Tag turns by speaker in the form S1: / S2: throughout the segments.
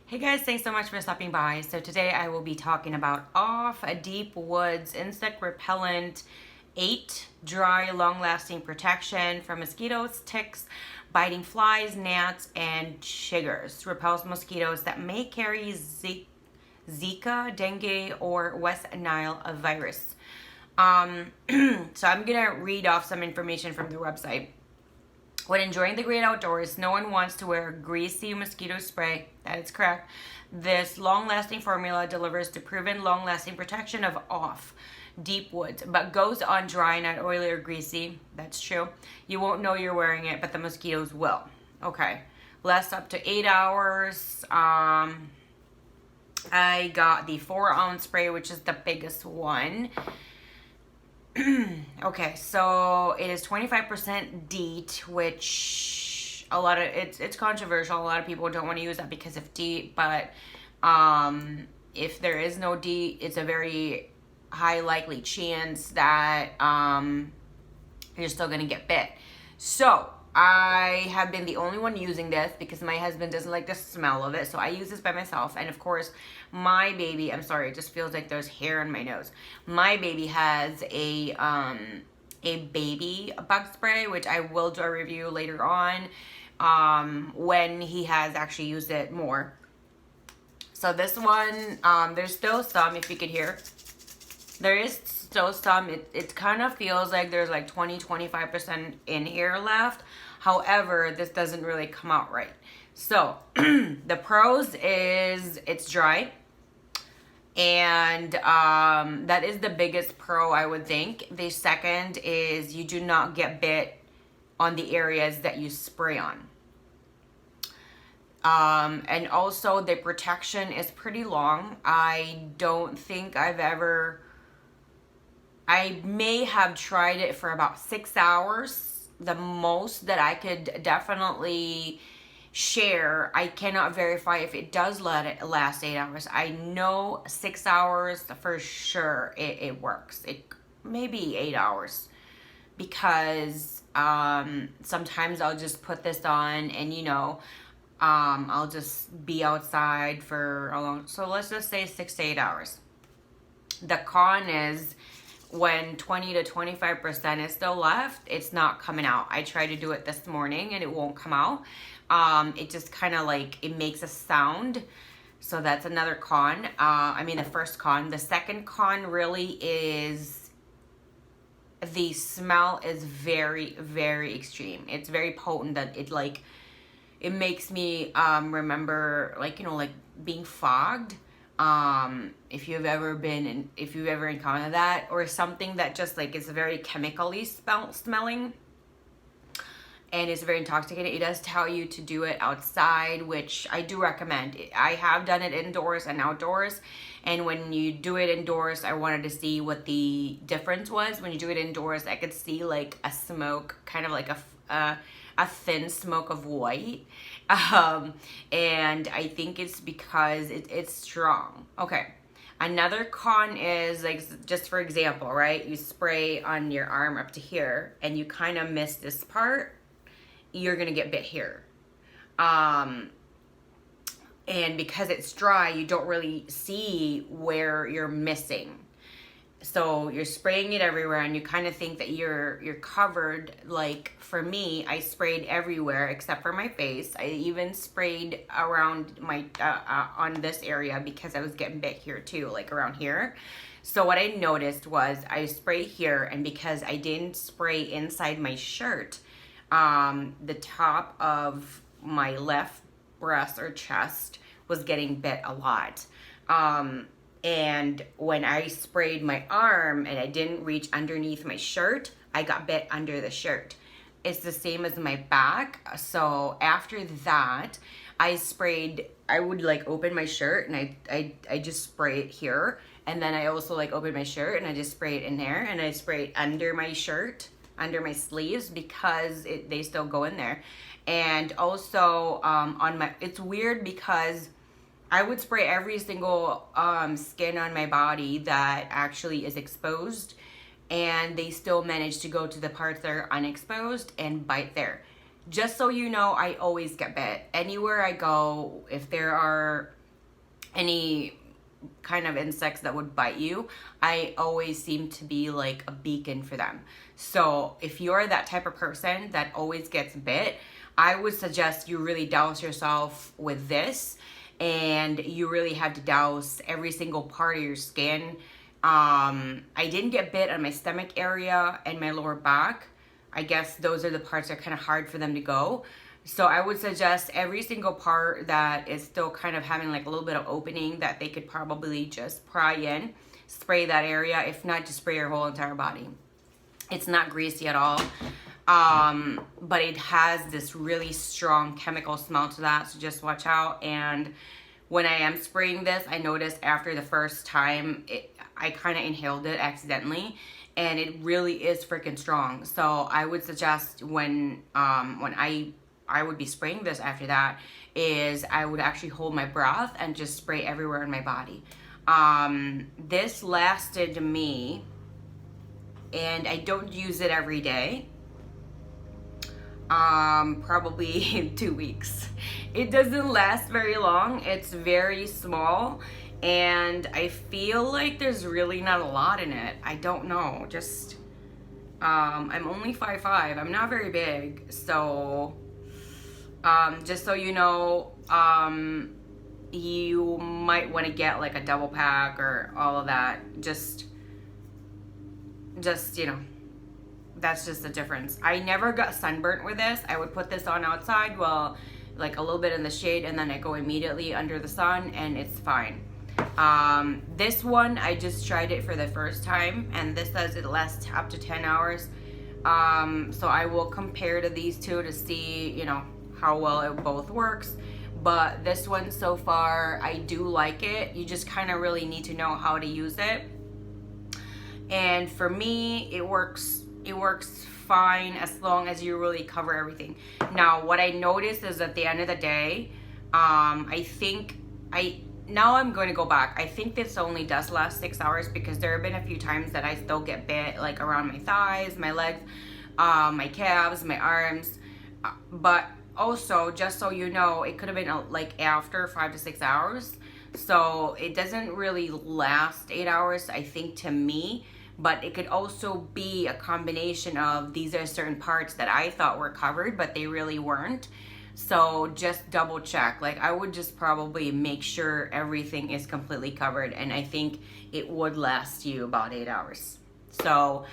S1: Hey guys, thanks so much for stopping by. So today I will be talking about Off a Deep Woods Insect Repellent 8 Dry Long-Lasting Protection from Mosquitoes, Ticks, Biting Flies, Gnats, and Chiggers. Repels mosquitoes that may carry Zika, dengue, or West Nile virus. So I'm gonna read off some information from the website. When enjoying the great outdoors, no one wants to wear greasy mosquito spray. That is correct. This long-lasting formula delivers the proven long-lasting protection of Off Deep Woods, but goes on dry, not oily or greasy. That's true. You won't know you're wearing it, but the mosquitoes will. Okay. Lasts up to 8 hours. I got the 4-ounce spray, which is the biggest one. Okay, so it is 25% DEET, which it's controversial. A lot of people don't want to use that because of DEET, but if there is no DEET, it's a very high likely chance that you're still gonna get bit. So I have been the only one using this because my husband doesn't like the smell of it, so I use this by myself. And of course, my baby, I'm sorry, it just feels like there's hair in my nose. My baby has a baby bug spray, which I will do a review later on when he has actually used it more. So this one, there's still some, if you could hear. There is still some. It kind of feels like there's like 20-25% in here left. However, this doesn't really come out right. So the pros is it's dry, and that is the biggest pro, I would think. The second is you do not get bit on the areas that you spray on. And also the protection is pretty long. I don't think I may have tried it for about 6 hours, the most that I could definitely share. I cannot verify if it does let it last 8 hours. I know 6 hours for sure it works. It maybe 8 hours, because sometimes I'll just put this on and I'll just be outside for a long, so let's just say 6 to 8 hours. The con is when 20 to 25% is still left, it's not coming out. I tried to do it this morning and it won't come out. It just kind of like, it makes a sound. So that's another con. The first con. The second con really is the smell is very, very extreme. It's very potent that it makes me remember like being fogged. If you've ever encountered that, or something that just like is very chemically smelling and it's very intoxicating. It does tell you to do it outside, which I do recommend. I have done it indoors and outdoors, and when you do it indoors, I wanted to see what the difference was. When you do it indoors, I could see like a smoke, kind of like a thin smoke of white, and I think it's because it's strong. Okay, another con is, like, just for example, right, you spray on your arm up to here and you kind of miss this part, you're gonna get bit here, and because it's dry, you don't really see where you're missing. So you're spraying it everywhere and you kind of think that you're covered. Like for me, I sprayed everywhere except for my face. I even sprayed around my on this area because I was getting bit here too, like around here. So what I noticed was I sprayed here, and because I didn't spray inside my shirt, the top of my left breast or chest was getting bit a lot. And when I sprayed my arm and I didn't reach underneath my shirt, I got bit under the shirt. It's the same as my back. So after that, I would like open my shirt and I just spray it here. And then I also like open my shirt and I just spray it in there, and I spray it under my shirt, under my sleeves, because they still go in there. And also it's weird because I would spray every single skin on my body that actually is exposed, and they still manage to go to the parts that are unexposed and bite there. Just so you know, I always get bit. Anywhere I go, if there are any kind of insects that would bite you, I always seem to be like a beacon for them. So if you're that type of person that always gets bit, I would suggest you really douse yourself with this, and you really have to douse every single part of your skin. I didn't get bit on my stomach area and my lower back. I guess those are the parts that are kind of hard for them to go. So I would suggest every single part that is still kind of having like a little bit of opening that they could probably just pry in, spray that area. If not, just spray your whole entire body. It's not greasy at all. But it has this really strong chemical smell to that, so just watch out. And when I am spraying this, I noticed after the first time, I kind of inhaled it accidentally, and it really is freaking strong. So I would suggest when I would be spraying this after that, is I would actually hold my breath and just spray everywhere in my body. This lasted me, and I don't use it every day, probably 2 weeks. It doesn't last very long. It's very small, and I feel like there's really not a lot in it. I don't know, just I'm only 5'5". I'm not very big, so just so you know, you might want to get like a double pack or all of that. Just you know, that's just the difference. I never got sunburnt with this. I would put this on outside, well, like a little bit in the shade, and then I go immediately under the sun, and it's fine. This one, I just tried it for the first time, and this says it lasts up to 10 hours. So I will compare to these two to see, you know, how well it both works. But this one so far, I do like it. You just kind of really need to know how to use it. And for me, it works fine as long as you really cover everything. Now, what I noticed is at the end of the day, now I'm going to go back. I think this only does last 6 hours, because there have been a few times that I still get bit, like around my thighs, my legs, my calves, my arms. But also, just so you know, it could have been like after 5 to 6 hours. So it doesn't really last 8 hours, I think, to me. But it could also be a combination of these are certain parts that I thought were covered, but they really weren't. So just double check. Like, I would just probably make sure everything is completely covered, and I think it would last you about 8 hours. So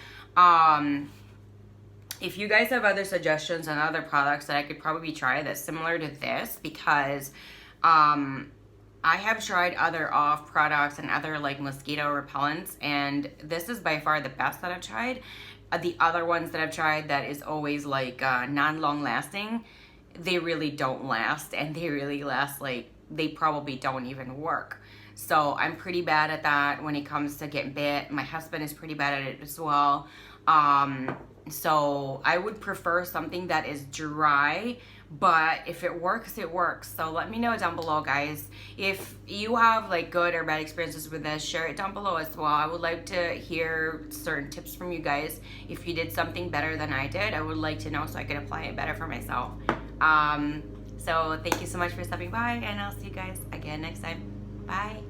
S1: if you guys have other suggestions on other products that I could probably try that's similar to this, because I have tried other off products and other like mosquito repellents, and this is by far the best that I've tried. The other ones that I've tried that is always like non-long lasting, they really don't last, and they really last like, they probably don't even work. So I'm pretty bad at that when it comes to getting bit. My husband is pretty bad at it as well. So I would prefer something that is dry, but if it works, it works. So let me know down below, guys. If you have like good or bad experiences with this, share it down below as well. I would like to hear certain tips from you guys. If you did something better than I did, I would like to know so I can apply it better for myself. So thank you so much for stopping by, and I'll see you guys again next time. Bye.